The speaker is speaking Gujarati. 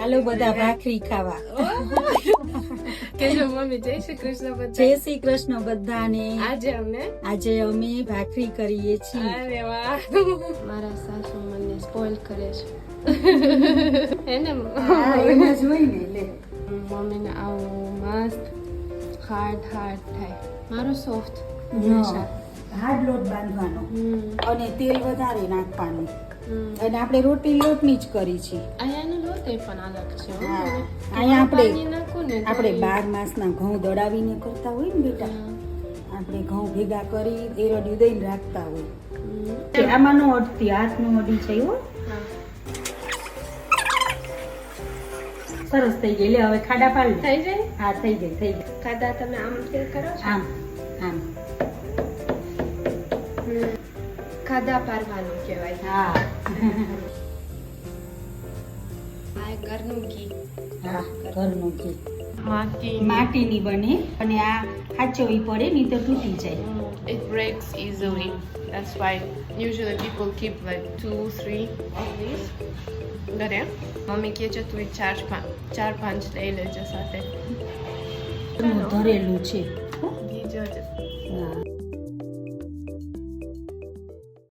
હાલો બધા ભાખરી ખાવા. કેજો મમ્મી જય શ્રી કૃષ્ણ બધા. જય શ્રી કૃષ્ણ બધાને. આજે અમે ભાખરી કરીએ છીએ. અરે વાહ, મારા સાસુ મને સ્પોઇલ કરે છે. એને હા, એમ જ હોય ને. લે મમ્મીને આવું મસ્ત હાર્ડ થાય, મારો સોફ્ટ હાર્ડ લોટ બાંધવાનો અને તેલ વધારે નાખવાનું. અને આપણે રોટલી લોટની જ કરી છે. અહીંયાનો લોટ એ પણ અલગ છે. અહીંયા આપણે 12 માસના ઘઉં દળાવીને કરતા હોય ને બેટા. આપણે ઘઉં ભેગા કરી એરડિયું દઈને રાખતા હોય. આમાંનો અડતી હાથનું અડી છે. હો સરસ થઈ ગઈ. લે હવે ખાડા પાડ. થઈ જાય. હા થઈ ગઈ. ખાડા તમે આમ ફેર કરો છો. આમ ખાડા પારવાનું કહેવાય. હા આ ઘરનું ઘી. હા ઘરનું ઘી. માટી માટીની બને અને આ હાચવી પડે નહીં તો તૂટી જાય. It breaks easily. That's why usually people keep like 2-3 of these. ઘરે મમ્મી કહે છે તું 4-5 લઈ લેજે સાથે. ધરેલું છે. ઘી જોજે. હા